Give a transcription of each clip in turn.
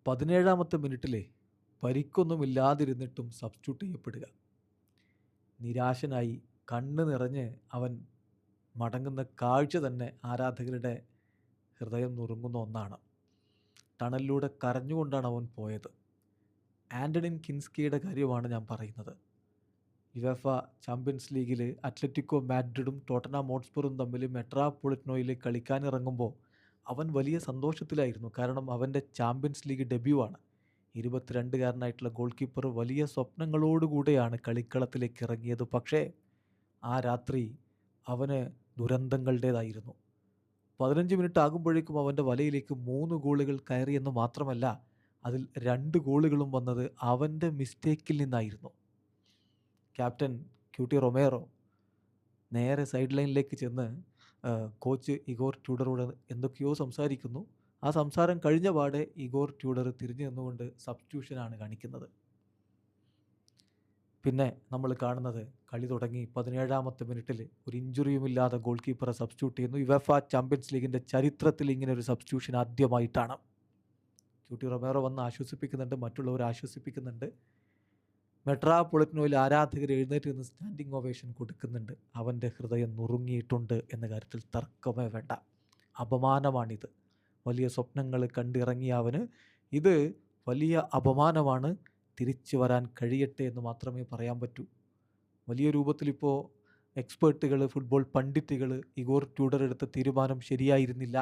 17-ാമത്തെ മിനിറ്റിലെ പരിക്കൊന്നുമില്ലാതിരുന്നിട്ടും substitute ചെയ്യപ്പെടുക. നിരാശനായി കണ്ണ് നിറഞ്ഞ് അവൻ മടങ്ങുന്ന കാഴ്ച തന്നെ ആരാധകരുടെ ഹൃദയം നുറുങ്ങുന്ന ഒന്നാണ്. ടണലിലൂടെ കരഞ്ഞുകൊണ്ടാണ് അവൻ പോയത്. ആൻ്റണിൻ കിൻസ്കിയുടെ കാര്യമാണ് ഞാൻ പറയുന്നത്. യുവേഫ ചാമ്പ്യൻസ് ലീഗിൽ അത്ലറ്റിക്കോ മാഡ്രിഡും ടോട്ടൻഹാം ഹോട്ട്സ്പറും തമ്മിൽ മെട്രോപൊളിറ്റനോയിൽ കളിക്കാനിറങ്ങുമ്പോൾ അവൻ വലിയ സന്തോഷത്തിലായിരുന്നു. കാരണം അവൻ്റെ ചാമ്പ്യൻസ് ലീഗ് ഡെബ്യൂ ആണ്. 22-കാരനായിട്ടുള്ള ഗോൾ കീപ്പർ വലിയ സ്വപ്നങ്ങളോടുകൂടെയാണ് കളിക്കളത്തിലേക്ക് ഇറങ്ങിയത്. പക്ഷേ ആ രാത്രി അവന് ദുരന്തങ്ങളുടേതായിരുന്നു. 15 മിനിറ്റ് ആകുമ്പോഴേക്കും അവൻ്റെ വലയിലേക്ക് 3 ഗോളുകൾ കയറിയെന്ന് മാത്രമല്ല, അതിൽ 2 ഗോളുകളും വന്നത് അവൻ്റെ മിസ്റ്റേക്കിൽ നിന്നായിരുന്നു. ക്യാപ്റ്റൻ ക്യൂട്ടി റൊമേറോ നേരെ സൈഡ് ലൈനിലേക്ക് ചെന്ന് കോച്ച് ഇഗോർ ട്യൂഡറോട് എന്തൊക്കെയോ സംസാരിക്കുന്നു. ആ സംസാരം കഴിഞ്ഞ പാടെ ഇഗോർ ട്യൂഡർ തിരിഞ്ഞു നിന്നുകൊണ്ട് സബ്സ്റ്റിറ്റ്യൂഷനാണ് കാണിക്കുന്നത്. പിന്നെ നമ്മൾ കാണുന്നത് കളി തുടങ്ങി 17-ാമത്തെ മിനിറ്റിൽ ഒരു ഇഞ്ചുറിയുമില്ലാതെ ഗോൾ കീപ്പറെ സബ്സ്റ്റിറ്റ്യൂട്ട് ചെയ്യുന്നു. യുവേഫ ചാമ്പ്യൻസ് ലീഗിൻ്റെ ചരിത്രത്തിൽ ഇങ്ങനെ ഒരു സബ്സ്റ്റിറ്റ്യൂഷൻ ആദ്യമായിട്ടാണ്. ക്യൂട്ടി റൊമേറോ വന്ന് ആശ്വസിപ്പിക്കുന്നുണ്ട്, മറ്റുള്ളവർ ആശ്വസിപ്പിക്കുന്നുണ്ട്. മെട്രോപൊളിറ്റനോയിൽ ആരാധകർ എഴുന്നേറ്റ് നിന്ന് സ്റ്റാൻഡിങ് ഓവേഷൻ കൊടുക്കുന്നുണ്ട്. അവൻ്റെ ഹൃദയം നുറുങ്ങിയിട്ടുണ്ട് എന്ന കാര്യത്തിൽ തർക്കമേ വേണ്ട. അപമാനമാണിത്. വലിയ സ്വപ്നങ്ങൾ കണ്ടിറങ്ങിയ അവന് ഇത് വലിയ അപമാനമാണ്. തിരിച്ചു വരാൻ കഴിയട്ടെ എന്ന് മാത്രമേ പറയാൻ പറ്റൂ. വലിയ രൂപത്തിലിപ്പോൾ എക്സ്പേർട്ടുകൾ, ഫുട്ബോൾ പണ്ഡിറ്റുകൾ ഇഗോർ ട്യൂഡർ എടുത്ത തീരുമാനം ശരിയായിരുന്നില്ല.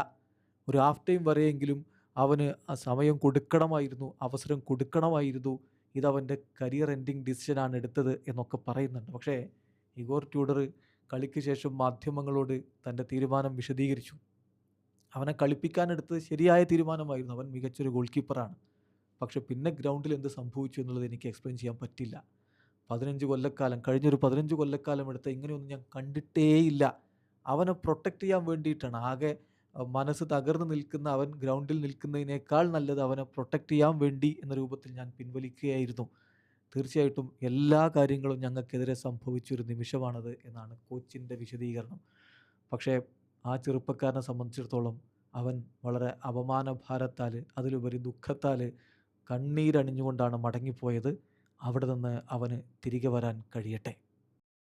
ഒരു ഹാഫ് ടൈം വരെയെങ്കിലും അവന് ആ സമയം കൊടുക്കണമായിരുന്നു, അവസരം കൊടുക്കണമായിരുന്നു. ഇതവൻ്റെ കരിയർ എൻഡിങ് ഡിസിഷനാണ് എടുത്തത് എന്നൊക്കെ പറയുന്നുണ്ട്. പക്ഷേ ഇഗോർ ട്യൂഡർ കളിക്ക് ശേഷം മാധ്യമങ്ങളോട് തൻ്റെ തീരുമാനം വിശദീകരിച്ചു. അവനെ കളിപ്പിക്കാനെടുത്തത് ശരിയായ തീരുമാനമായിരുന്നു. അവൻ മികച്ചൊരു ഗോൾ കീപ്പറാണ്. പക്ഷെ പിന്നെ ഗ്രൗണ്ടിൽ എന്ത് സംഭവിച്ചു എന്നുള്ളത് എനിക്ക് എക്സ്പ്ലെയിൻ ചെയ്യാൻ പറ്റില്ല. 15 കൊല്ലക്കാലം, കഴിഞ്ഞൊരു 15 കൊല്ലക്കാലം എടുത്ത ഇങ്ങനെയൊന്നും ഞാൻ കണ്ടിട്ടേയില്ല. അവനെ പ്രൊട്ടക്റ്റ് ചെയ്യാൻ വേണ്ടിയിട്ടാണ്. ആകെ മനസ്സ് തകർന്നു നിൽക്കുന്ന അവൻ ഗ്രൗണ്ടിൽ നിൽക്കുന്നതിനേക്കാൾ നല്ലത് അവനെ പ്രൊട്ടക്റ്റ് ചെയ്യാൻ വേണ്ടി എന്ന രൂപത്തിൽ ഞാൻ പിൻവലിക്കുകയായിരുന്നു. തീർച്ചയായിട്ടും എല്ലാ കാര്യങ്ങളും ഞങ്ങൾക്കെതിരെ സംഭവിച്ചൊരു നിമിഷമാണത് എന്നാണ് കോച്ചിൻ്റെ വിശദീകരണം. പക്ഷേ ആ ചെറുപ്പക്കാരനെ സംബന്ധിച്ചിടത്തോളം അവൻ വളരെ അപമാനഭാരത്താൽ, അതിലുപരി ദുഃഖത്താൽ കണ്ണീരണിഞ്ഞുകൊണ്ടാണ് മടങ്ങിപ്പോയത്. അവിടെ നിന്ന് അവന് തിരികെ വരാൻ കഴിയട്ടെ.